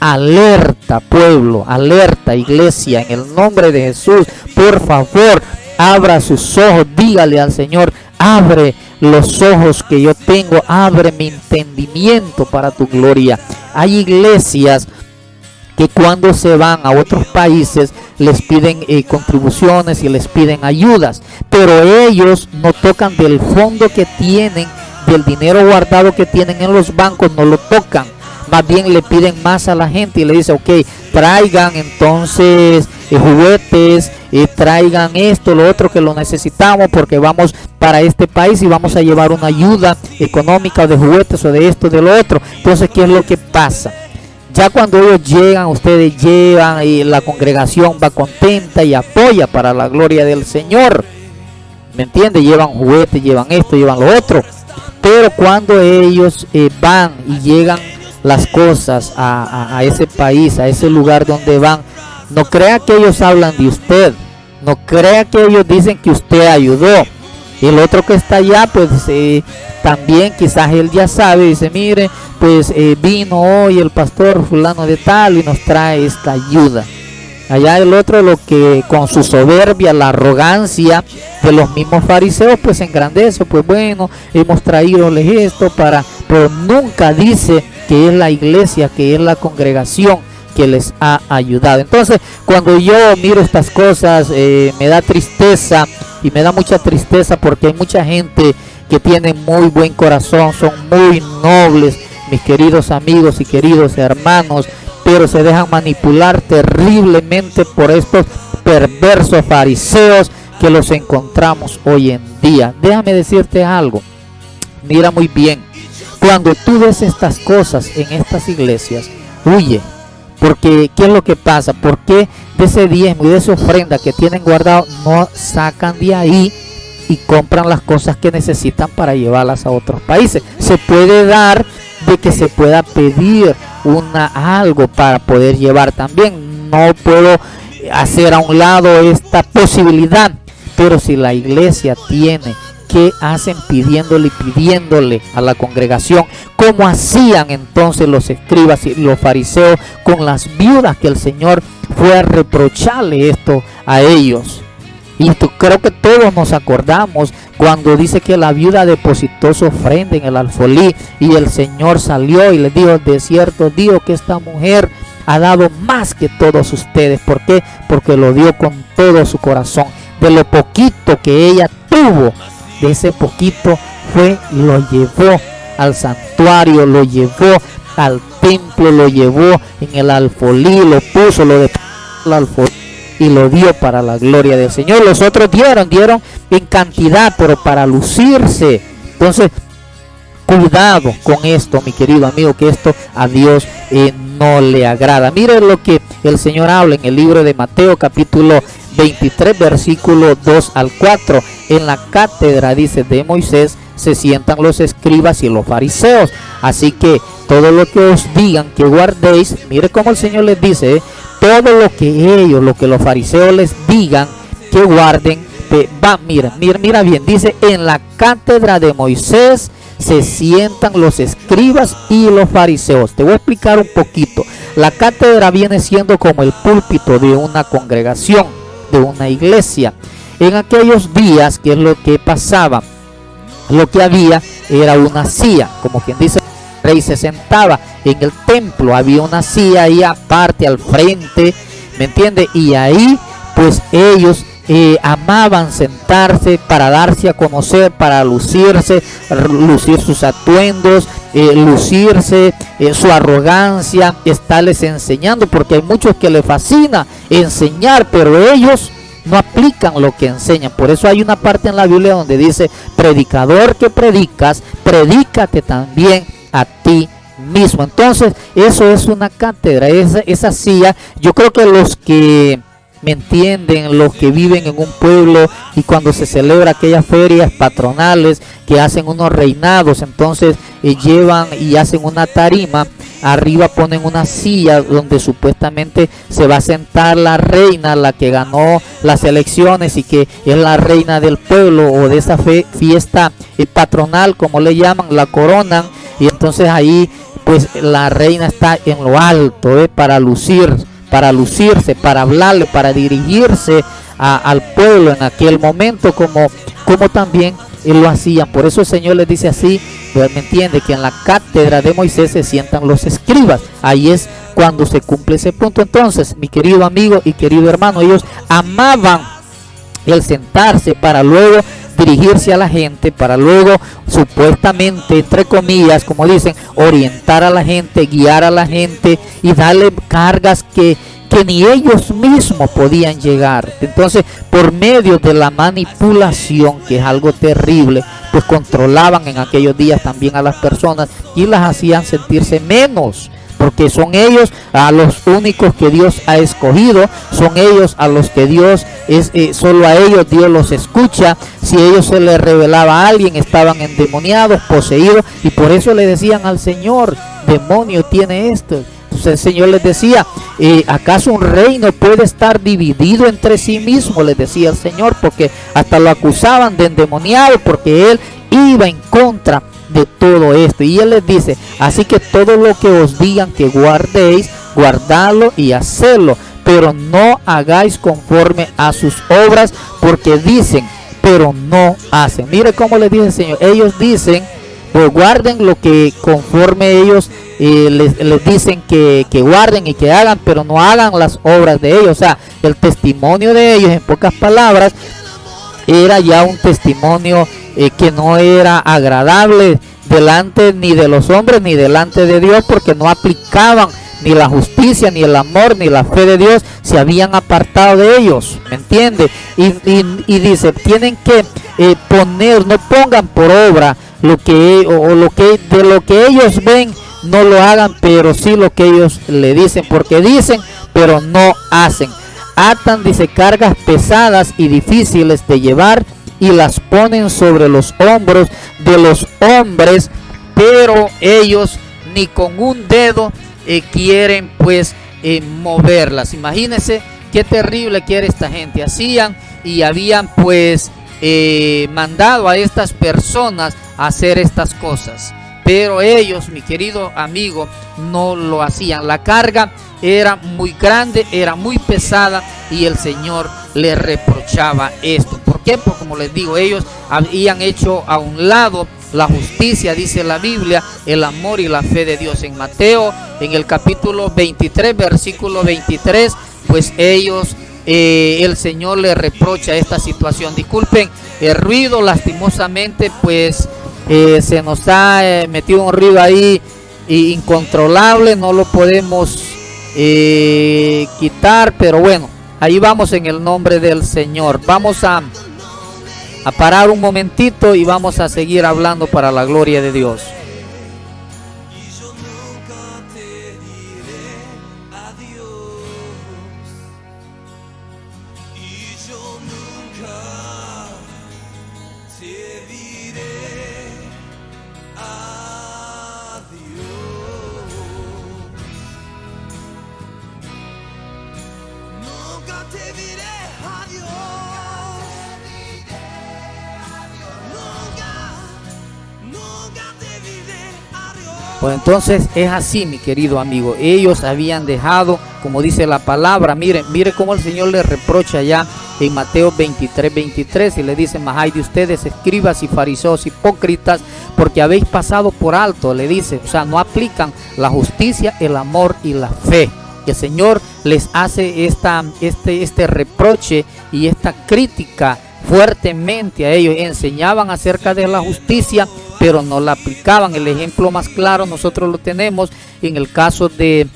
Alerta pueblo, alerta iglesia, en el nombre de Jesús, por favor, abra sus ojos, dígale al Señor: abre los ojos que yo tengo, abre mi entendimiento para tu gloria. Hay iglesias que cuando se van a otros países les piden contribuciones y les piden ayudas, pero ellos no tocan del fondo que tienen, del dinero guardado que tienen en los bancos, no lo tocan. Más bien le piden más a la gente y le dice: ok, traigan entonces juguetes, traigan esto, lo otro que lo necesitamos porque vamos para este país y vamos a llevar una ayuda económica o de juguetes o de esto, de lo otro. Entonces, ¿qué es lo que pasa? Ya cuando ellos llegan, ustedes llevan y la congregación va contenta y apoya para la gloria del Señor. ¿Me entiende? Llevan juguetes, llevan esto, llevan lo otro. Pero cuando ellos van y llegan las cosas a ese país, a ese lugar donde van, no crea que ellos hablan de usted. No crea que ellos dicen que usted ayudó. El otro que está allá, pues también quizás él ya sabe, dice, mire, pues vino hoy el pastor fulano de tal y nos trae esta ayuda. Allá el otro, lo que con su soberbia, la arrogancia de los mismos fariseos, pues engrandece, pues bueno, hemos traídoles esto para, pero nunca dice que es la iglesia, que es la congregación que les ha ayudado. Entonces, cuando yo miro estas cosas, me da tristeza, y me da mucha tristeza porque hay mucha gente que tiene muy buen corazón, son muy nobles, mis queridos amigos y queridos hermanos, pero se dejan manipular terriblemente por estos perversos fariseos que los encontramos hoy en día. Déjame decirte algo, mira muy bien, cuando tú ves estas cosas en estas iglesias, huye. Porque, ¿qué es lo que pasa? ¿Por qué de ese diezmo y de esa ofrenda que tienen guardado no sacan de ahí y compran las cosas que necesitan para llevarlas a otros países? Se puede dar de que se pueda pedir algo para poder llevar también. No puedo hacer a un lado esta posibilidad, pero si la iglesia tiene, ¿qué hacen pidiéndole a la congregación? ¿Cómo hacían entonces los escribas y los fariseos con las viudas, que el Señor fue a reprocharle esto a ellos? Y creo que todos nos acordamos cuando dice que la viuda depositó su ofrenda en el alfolí y el Señor salió y les dijo, de cierto digo que esta mujer ha dado más que todos ustedes. ¿Por qué? Porque lo dio con todo su corazón. De lo poquito que ella tuvo, de ese poquito fue y lo llevó al santuario, lo llevó al templo, lo llevó en el alfolí, lo puso, lo dejó al alfolí y lo dio para la gloria del Señor. Los otros dieron en cantidad, pero para lucirse. Entonces, cuidado con esto, mi querido amigo, que esto a Dios no le agrada. Miren lo que el Señor habla en el libro de Mateo, capítulo 23, versículo 2 al 4. En la cátedra, dice, de Moisés se sientan los escribas y los fariseos. Así que todo lo que os digan que guardéis, mire cómo el Señor les dice, todo lo que los fariseos les digan que guarden, mira bien, dice, en la cátedra de Moisés se sientan los escribas y los fariseos. Te voy a explicar un poquito. La cátedra viene siendo como el púlpito de una congregación, de una iglesia. En aquellos días, ¿qué es lo que pasaba? Lo que había era una silla, como quien dice, el rey se sentaba en el templo, había una silla ahí aparte al frente, ¿me entiende? Y ahí pues ellos amaban sentarse para darse a conocer, para lucirse, lucir sus atuendos, lucirse su arrogancia, estarles enseñando, porque hay muchos que les fascina enseñar, pero ellos no aplican lo que enseñan. Por eso hay una parte en la Biblia donde dice, predicador que predicas, predícate también a ti mismo. Entonces eso es una cátedra, esa silla. Yo creo que los que me entienden, los que viven en un pueblo y cuando se celebra aquellas ferias patronales que hacen unos reinados, entonces llevan y hacen una tarima, arriba ponen una silla donde supuestamente se va a sentar la reina, la que ganó las elecciones y que es la reina del pueblo o de esa fiesta patronal, como le llaman, la coronan, y entonces ahí pues la reina está en lo alto para lucirse, para hablarle, para dirigirse al pueblo en aquel momento, como también lo hacían. Por eso el Señor les dice así, ¿me entiende? Que en la cátedra de Moisés se sientan los escribas. Ahí es cuando se cumple ese punto. Entonces, mi querido amigo y querido hermano, ellos amaban el sentarse para luego dirigirse a la gente, para luego supuestamente, entre comillas, como dicen, orientar a la gente, guiar a la gente y darle cargas que que ni ellos mismos podían llegar. Entonces, por medio de la manipulación, que es algo terrible, pues controlaban en aquellos días también a las personas y las hacían sentirse menos, porque son ellos a los únicos que Dios ha escogido, son ellos a los que Dios solo a ellos Dios los escucha. Si ellos se les revelaba a alguien, estaban endemoniados, poseídos, y por eso le decían al Señor: demonio tiene esto. Entonces el Señor les decía: ¿acaso un reino puede estar dividido entre sí mismo? Les decía el Señor, porque hasta lo acusaban de endemoniado, porque él iba en contra de todo esto. Y él les dice: así que todo lo que os digan que guardéis, guardadlo y hacedlo, pero no hagáis conforme a sus obras, porque dicen, pero no hacen. Mire cómo les dice el Señor: ellos dicen, pues guarden lo que conforme ellos les dicen que guarden y que hagan, pero no hagan las obras de ellos. O sea, el testimonio de ellos, en pocas palabras, era ya un testimonio que no era agradable delante ni de los hombres ni delante de Dios, porque no aplicaban ni la justicia, ni el amor, ni la fe de Dios. Se habían apartado de ellos, ¿me entiende? Y dice, tienen que no pongan por obra lo que de lo que ellos ven, no lo hagan, pero sí lo que ellos le dicen, porque dicen pero no hacen. Atan, dice, cargas pesadas y difíciles de llevar y las ponen sobre los hombros de los hombres, pero ellos ni con un dedo quieren pues moverlas. Imagínense qué terrible que era esta gente. Hacían y habían pues mandado a estas personas a hacer estas cosas, pero ellos, mi querido amigo, no lo hacían. La carga era muy grande, era muy pesada, y el Señor les reprochaba esto. ¿Por qué? Porque, como les digo, ellos habían hecho a un lado la justicia, dice la Biblia, el amor y la fe de Dios. En Mateo, en el capítulo 23, versículo 23, pues ellos, el Señor les reprocha esta situación. Disculpen el ruido, lastimosamente pues se nos ha metido un ruido ahí incontrolable, no lo podemos quitar, pero bueno, ahí vamos en el nombre del Señor. Vamos a parar un momentito y vamos a seguir hablando para la gloria de Dios. Pues entonces es así, mi querido amigo. Ellos habían dejado, como dice la palabra, mire cómo el Señor les reprocha ya en Mateo 23, y le dice: mas ay de ustedes, escribas y fariseos hipócritas, porque habéis pasado por alto, le dice, o sea, no aplican la justicia, el amor y la fe. Y el Señor les hace este reproche y esta crítica fuertemente a ellos. Enseñaban acerca de la justicia, pero no la aplicaban. El ejemplo más claro nosotros lo tenemos en el caso de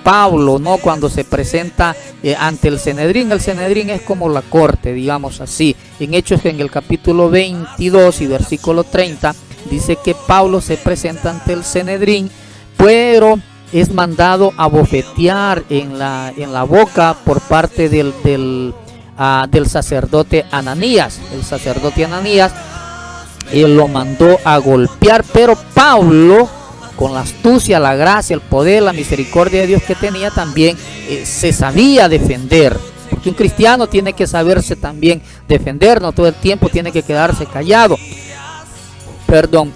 Pablo, ¿no? Cuando se presenta ante el Sanedrín. El Sanedrín es como la corte, digamos así. En Hechos, en el capítulo 22 y versículo 30, dice que Pablo se presenta ante el Sanedrín, pero es mandado a bofetear en la boca por parte del sacerdote Ananías. El sacerdote Ananías lo mandó a golpear, pero Pablo, con la astucia, la gracia, el poder, la misericordia de Dios que tenía, también se sabía defender, porque un cristiano tiene que saberse también defender, no todo el tiempo tiene que quedarse callado.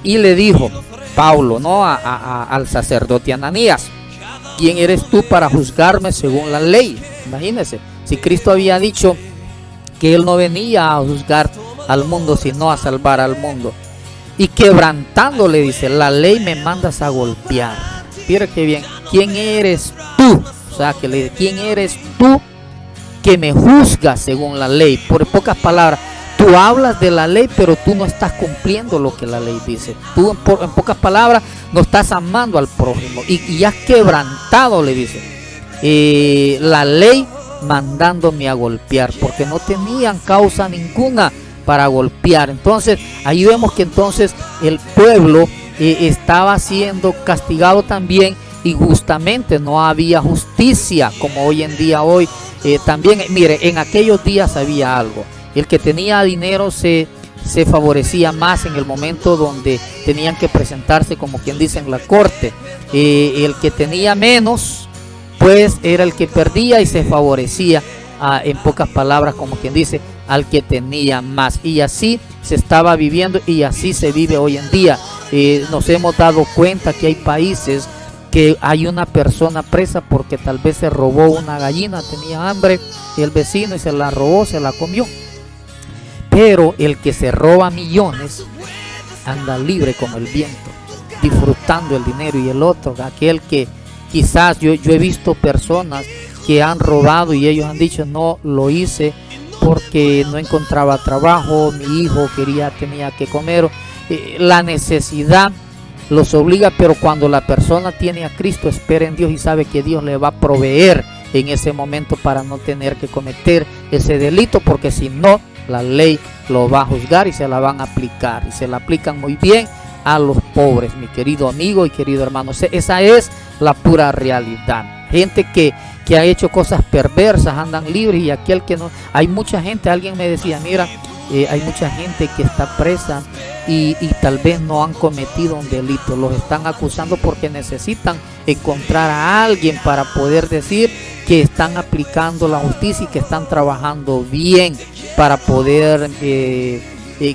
Y le dijo Pablo, ¿no?, al sacerdote Ananías: ¿quién eres tú para juzgarme según la ley? Imagínense, si Cristo había dicho que él no venía a juzgar al mundo, sino a salvar al mundo. Y quebrantándole, dice, la ley me mandas a golpear. Mira qué bien. ¿Quién eres tú? O sea, que le dice, ¿quién eres tú que me juzgas según la ley? Por pocas palabras, tú hablas de la ley, pero tú no estás cumpliendo lo que la ley dice. Tú, en pocas palabras, no estás amando al prójimo. Y has quebrantado, le dice. la ley mandándome a golpear, porque no tenían causa ninguna para golpear. Entonces ahí vemos que entonces el pueblo estaba siendo castigado también injustamente, no había justicia como hoy en día. Hoy también, mire, en aquellos días había algo: el que tenía dinero se favorecía más en el momento donde tenían que presentarse, como quien dice, en la corte. El que tenía menos, pues era el que perdía y se favorecía, en pocas palabras, como quien dice, al que tenía más. Y así se estaba viviendo y así se vive hoy en día. Nos hemos dado cuenta que hay países que hay una persona presa porque tal vez se robó una gallina, tenía hambre, y el vecino y se la robó, se la comió. Pero el que se roba millones anda libre como el viento, disfrutando el dinero. Y el otro, aquel que quizás yo he visto personas que han robado y ellos han dicho: no, lo hice porque no encontraba trabajo, mi hijo tenía que comer. La necesidad los obliga, pero cuando la persona tiene a Cristo, espera en Dios y sabe que Dios le va a proveer en ese momento para no tener que cometer ese delito, porque si no, la ley lo va a juzgar y se la van a aplicar, y se la aplican muy bien a los pobres, mi querido amigo y querido hermano. Esa es la pura realidad. Gente que ha hecho cosas perversas andan libres, y aquel que no. Hay mucha gente, alguien me decía: mira, hay mucha gente que está presa y tal vez no han cometido un delito, los están acusando porque necesitan encontrar a alguien para poder decir que están aplicando la justicia y que están trabajando bien para poder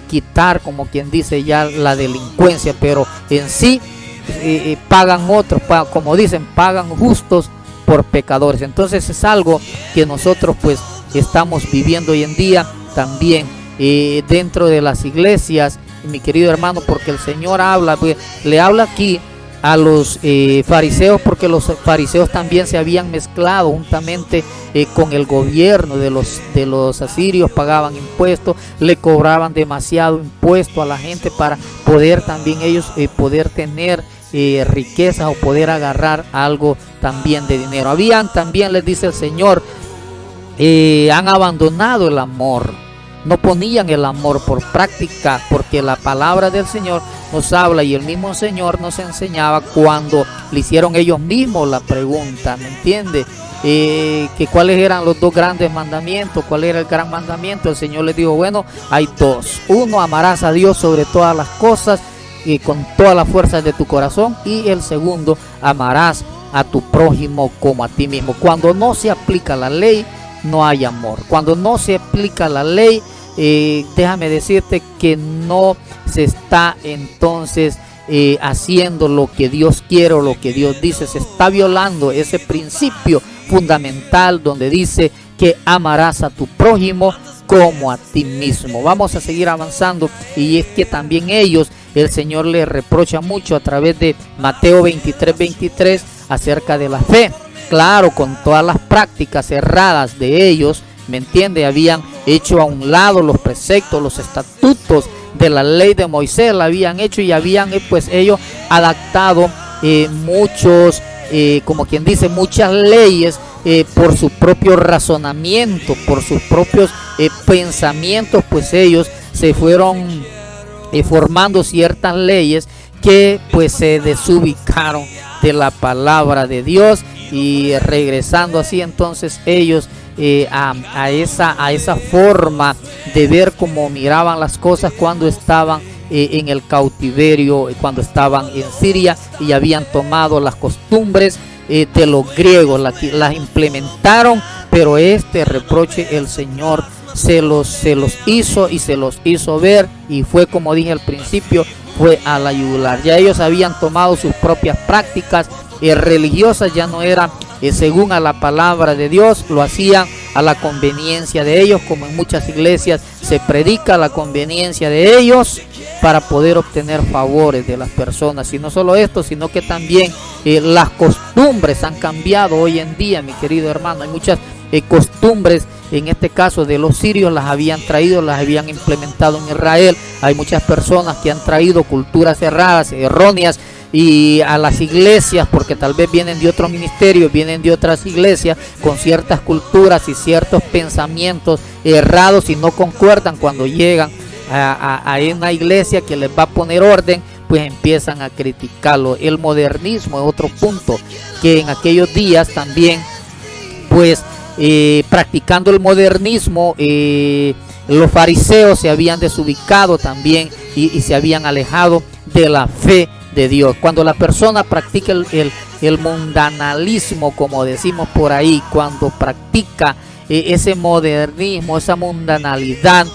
quitar, como quien dice, ya la delincuencia, pero en sí pagan otros, como dicen, pagan justos por pecadores. Entonces es algo que nosotros pues estamos viviendo hoy en día también dentro de las iglesias, mi querido hermano, porque el Señor le habla aquí a los fariseos, porque los fariseos también se habían mezclado juntamente con el gobierno de los asirios. Pagaban impuestos, le cobraban demasiado impuesto a la gente para poder también ellos poder tener riquezas o poder agarrar algo también de dinero. Habían también, les dice el Señor, han abandonado el amor. No ponían el amor por práctica, porque la palabra del Señor nos habla, y el mismo Señor nos enseñaba cuando le hicieron ellos mismos la pregunta, ¿me entiende? Que cuáles eran los dos grandes mandamientos, cuál era el gran mandamiento. El Señor les dijo: bueno, hay dos. Uno, amarás a Dios sobre todas las cosas y con todas las fuerzas de tu corazón, y el segundo, amarás a tu prójimo como a ti mismo. Cuando no se aplica la ley, no hay amor. Cuando no se aplica la ley, déjame decirte que no se está entonces haciendo lo que Dios quiere o lo que Dios dice. Se está violando ese principio fundamental donde dice que amarás a tu prójimo como a ti mismo. Vamos a seguir avanzando, y es que también ellos, el Señor les reprocha mucho a través de Mateo 23:23 acerca de la fe. Claro, con todas las prácticas erradas de ellos, ¿me entiende? Habían hecho a un lado los preceptos, los estatutos de la ley de Moisés, la habían hecho, y habían pues ellos adaptado muchos, como quien dice, muchas leyes por su propio razonamiento, por sus propios pensamientos. Pues ellos se fueron formando ciertas leyes que pues se desubicaron de la palabra de Dios, y regresando así entonces ellos a esa forma de ver cómo miraban las cosas cuando estaban en el cautiverio, cuando estaban en Siria, y habían tomado las costumbres de los griegos, las implementaron. Pero este reproche el Señor se los hizo, y se los hizo ver, y fue, como dije al principio, fue a la yugular. Ya ellos habían tomado sus propias prácticas religiosas, ya no eran según a la palabra de Dios, lo hacían a la conveniencia de ellos, como en muchas iglesias se predica la conveniencia de ellos para poder obtener favores de las personas. Y no solo esto, sino que también las costumbres han cambiado hoy en día, mi querido hermano. Hay muchas costumbres, en este caso de los sirios, las habían traído, las habían implementado en Israel. Hay muchas personas que han traído culturas erradas, erróneas, y a las iglesias, porque tal vez vienen de otros ministerios, vienen de otras iglesias con ciertas culturas y ciertos pensamientos errados y no concuerdan. Cuando llegan a una iglesia que les va a poner orden, pues empiezan a criticarlo. El modernismo es otro punto, que en aquellos días también, pues practicando el modernismo, los fariseos se habían desubicado también y se habían alejado de la fe de Dios. Cuando la persona practica el mundanalismo, como decimos por ahí, cuando practica ese modernismo, esa mundanalidad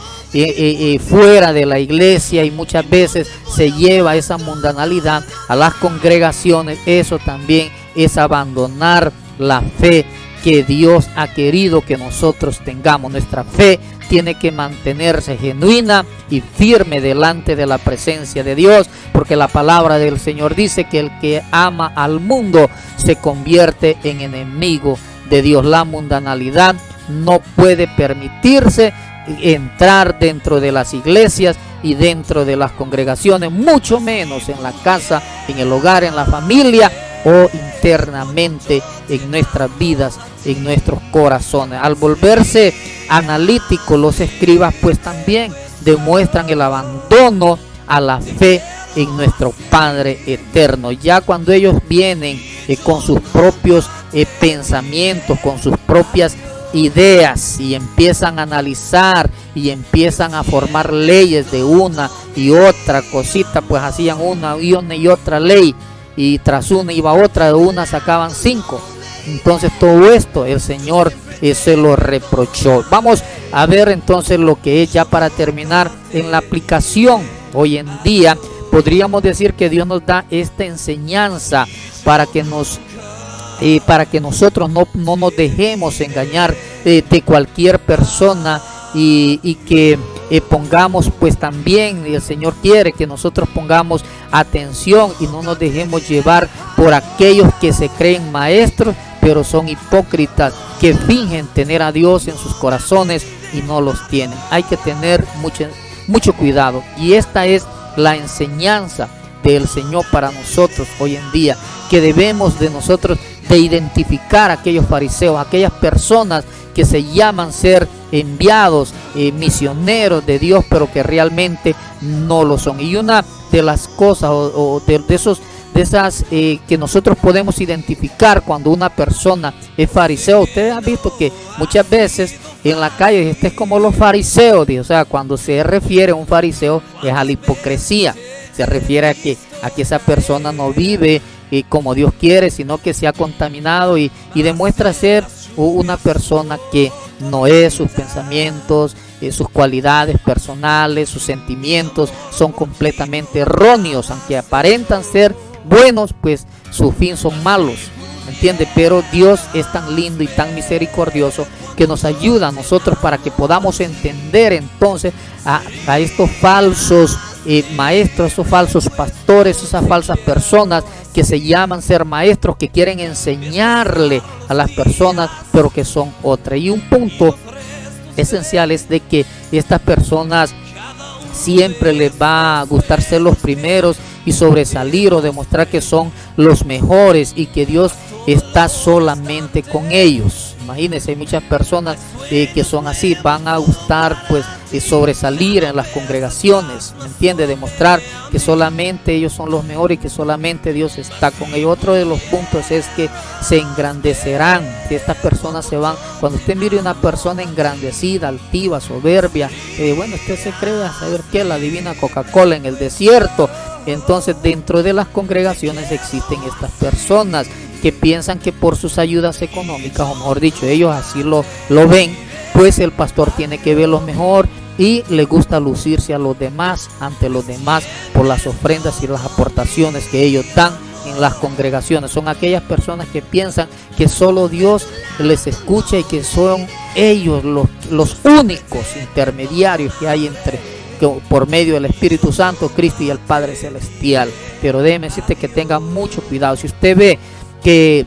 fuera de la iglesia, y muchas veces se lleva esa mundanalidad a las congregaciones, eso también es abandonar la fe que Dios ha querido que nosotros tengamos. Nuestra fe tiene que mantenerse genuina y firme delante de la presencia de Dios, porque la palabra del Señor dice que el que ama al mundo se convierte en enemigo de Dios. La mundanalidad no puede permitirse entrar dentro de las iglesias y dentro de las congregaciones, mucho menos en la casa, en el hogar, en la familia o internamente en nuestras vidas, en nuestros corazones. Al volverse analíticos, los escribas pues también demuestran el abandono a la fe en nuestro Padre eterno. Ya cuando ellos vienen con sus propios pensamientos, con sus propias ideas, y empiezan a analizar y empiezan a formar leyes de una y otra cosita, pues hacían una y otra ley, y tras una iba otra, de una sacaban 5. Entonces todo esto el Señor se lo reprochó. Vamos a ver entonces lo que es, ya para terminar, en la aplicación. Hoy en día podríamos decir que Dios nos da esta enseñanza para que nosotros no nos dejemos engañar de cualquier persona, y que pongamos pues también, el Señor quiere que nosotros pongamos atención y no nos dejemos llevar por aquellos que se creen maestros, pero son hipócritas, que fingen tener a Dios en sus corazones y no los tienen. Hay que tener mucho cuidado, y esta es la enseñanza del Señor para nosotros hoy en día, que debemos de nosotros de identificar a aquellos fariseos, aquellas personas que se llaman ser enviados, misioneros de Dios, pero que realmente no lo son. Y una de las cosas de esas que nosotros podemos identificar cuando una persona es fariseo, ustedes han visto que muchas veces en la calle este es como los fariseos, o sea, cuando se refiere a un fariseo es a la hipocresía, se refiere a que esa persona no vive como Dios quiere, sino que se ha contaminado y demuestra ser una persona que no es. Sus pensamientos, sus cualidades personales, sus sentimientos son completamente erróneos. Aunque aparentan ser buenos, pues su fin son malos, ¿me entiende? Pero Dios es tan lindo y tan misericordioso que nos ayuda a nosotros para que podamos entender entonces a estos falsos maestros, esos falsos pastores, esas falsas personas que se llaman ser maestros, que quieren enseñarle a las personas, pero que son otras. Y un punto esencial es de que estas personas siempre les va a gustar ser los primeros y sobresalir o demostrar que son los mejores y que Dios está solamente con ellos. Imagínense, hay muchas personas que son así, van a gustar pues sobresalir en las congregaciones, ¿me entiende? Demostrar que solamente ellos son los mejores y que solamente Dios está con ellos. Otro de los puntos es que se engrandecerán, que estas personas se van. Cuando usted mire una persona engrandecida, altiva, soberbia, bueno, usted se cree a saber qué, la divina Coca-Cola en el desierto. Entonces dentro de las congregaciones existen estas personas que piensan que por sus ayudas económicas, o mejor dicho, ellos así lo ven, pues el pastor tiene que verlos mejor y le gusta lucirse a los demás, ante los demás, por las ofrendas y las aportaciones que ellos dan en las congregaciones. Son aquellas personas que piensan que solo Dios les escucha y que son ellos los únicos intermediarios que hay por medio del Espíritu Santo, Cristo y el Padre Celestial. Pero déjeme decirte que tenga mucho cuidado. Si usted ve que,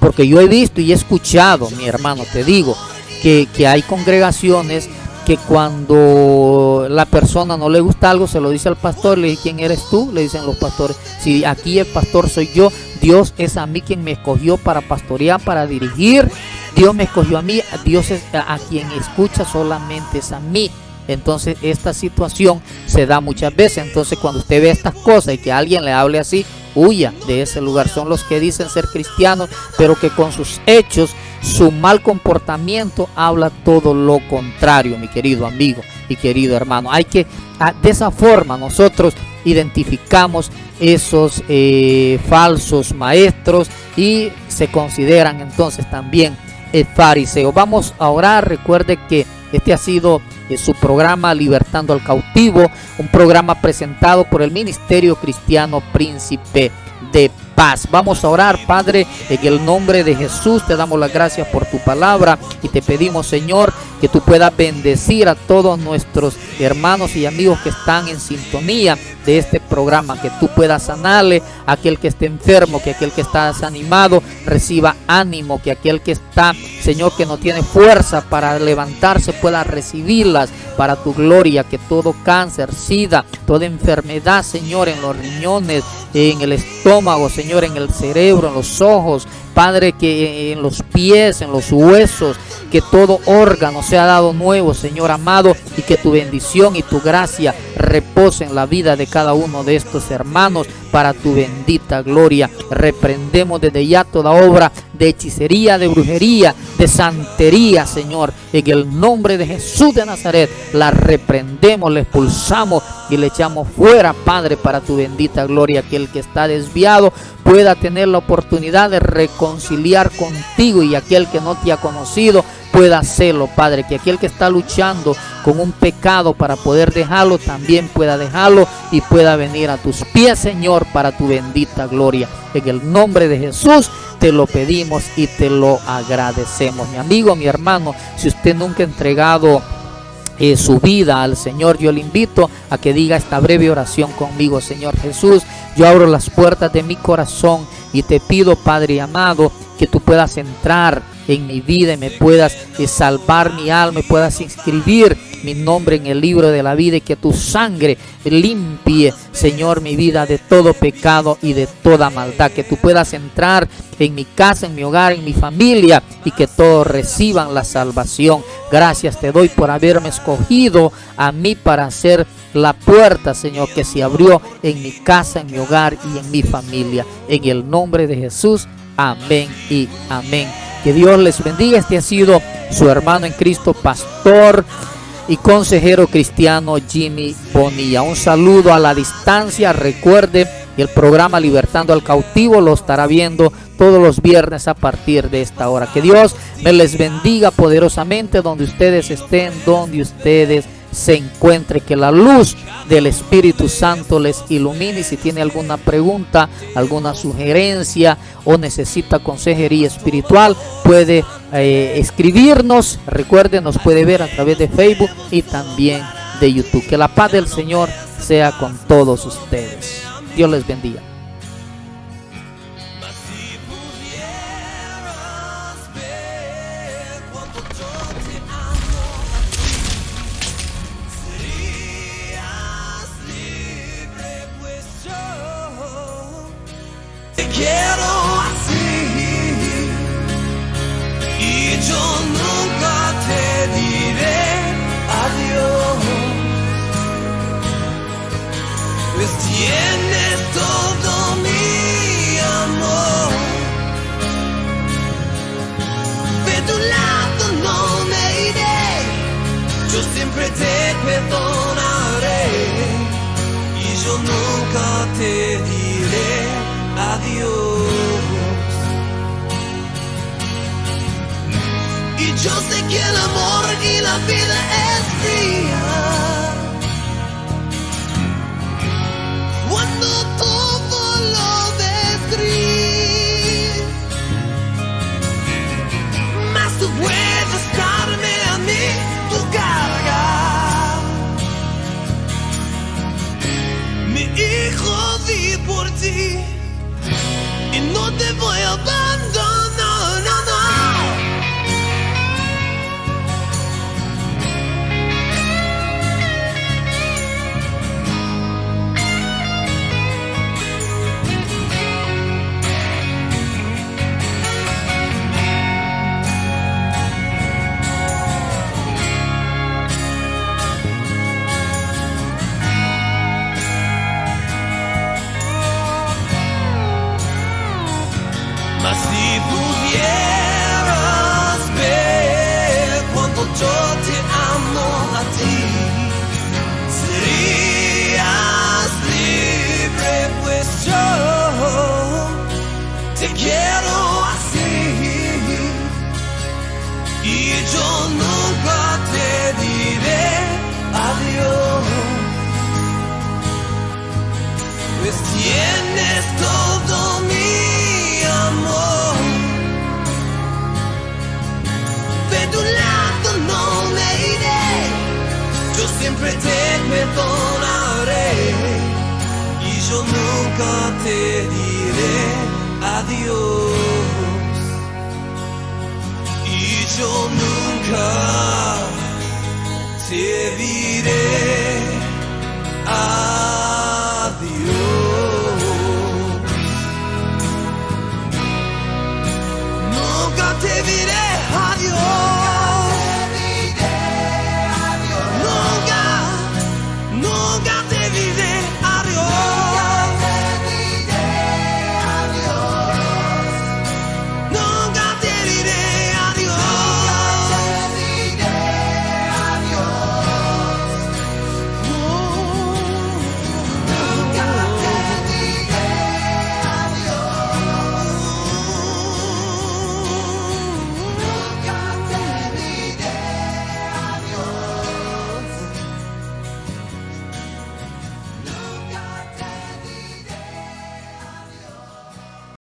porque yo he visto y he escuchado, mi hermano, te digo, que hay congregaciones que cuando la persona no le gusta algo, se lo dice al pastor, le dice: ¿quién eres tú? Le dicen los pastores: si aquí el pastor soy yo, Dios es a mí quien me escogió para pastorear, para dirigir. Dios me escogió a mí, Dios es a quien escucha solamente es a mí. Entonces esta situación se da muchas veces. Entonces cuando usted ve estas cosas y que alguien le hable así, huya de ese lugar. Son los que dicen ser cristianos, pero que con sus hechos, su mal comportamiento habla todo lo contrario, mi querido amigo y querido hermano. Hay que, de esa forma nosotros identificamos esos falsos maestros y se consideran entonces también fariseos. Vamos a orar. Recuerde que este ha sido su programa Libertando al Cautivo, un programa presentado por el Ministerio Cristiano Príncipe de Paz. Vamos a orar. Padre, en el nombre de Jesús te damos las gracias por tu palabra y te pedimos, Señor, que tú puedas bendecir a todos nuestros hermanos y amigos que están en sintonía de este programa, que tú puedas sanarle a aquel que esté enfermo, que aquel que está desanimado reciba ánimo, que aquel que está, Señor, que no tiene fuerza para levantarse pueda recibirlas para tu gloria, que todo cáncer, sida, toda enfermedad, Señor, en los riñones, en el estómago, Señor, en el cerebro, en los ojos, Padre, que en los pies, en los huesos, que todo órgano sea dado nuevo, Señor amado, y que tu bendición y tu gracia repose en la vida de cada uno de estos hermanos para tu bendita gloria. Reprendemos desde ya toda obra de hechicería, de brujería, de santería, Señor. En el nombre de Jesús de Nazaret, la reprendemos, la expulsamos y le echamos fuera, Padre, para tu bendita gloria. Que el que está desviado pueda tener la oportunidad de reconciliar contigo, y aquel que no te ha conocido pueda hacerlo, Padre. Que aquel que está luchando con un pecado para poder dejarlo, también pueda dejarlo y pueda venir a tus pies, Señor, para tu bendita gloria. En el nombre de Jesús te lo pedimos y te lo agradecemos. Mi amigo, mi hermano, si usted nunca ha entregado su vida al Señor, yo le invito a que diga esta breve oración conmigo. Señor Jesús, yo abro las puertas de mi corazón y te pido, Padre amado, que tú puedas entrar en mi vida y me puedas salvar mi alma y puedas inscribir mi nombre en el libro de la vida, y que tu sangre limpie, Señor, mi vida de todo pecado y de toda maldad. Que tú puedas entrar en mi casa, en mi hogar, en mi familia, y que todos reciban la salvación. Gracias te doy por haberme escogido a mí para ser la puerta, Señor, que se abrió en mi casa, en mi hogar y en mi familia. En el nombre de Jesús, amén y amén. Que Dios les bendiga. Este ha sido su hermano en Cristo, pastor y consejero cristiano Jimmy Bonilla. Un saludo a la distancia. Recuerde, el programa Libertando al Cautivo lo estará viendo todos los viernes a partir de esta hora. Que Dios me les bendiga poderosamente donde ustedes estén, donde ustedes se encuentre. Que la luz del Espíritu Santo les ilumine. Si tiene alguna pregunta, alguna sugerencia o necesita consejería espiritual, puede escribirnos. Recuerden, nos puede ver a través de Facebook y también de YouTube. Que la paz del Señor sea con todos ustedes. Dios les bendiga. Quiero así, y yo nunca te diré adiós, pues tienes todo mi amor. De tu lado no me iré, yo siempre te perdonaré, y yo nunca te diré adiós. Y yo sé que el amor y la vida es fría cuando todo lo ves gris, mas tú puedes darme a mí tu carga. Mi hijo, vi por ti y no te voy a abandonar, no, no. pues tienes todo mi amor. De tu lado no me iré, yo siempre te perdonaré y yo nunca te diré adiós.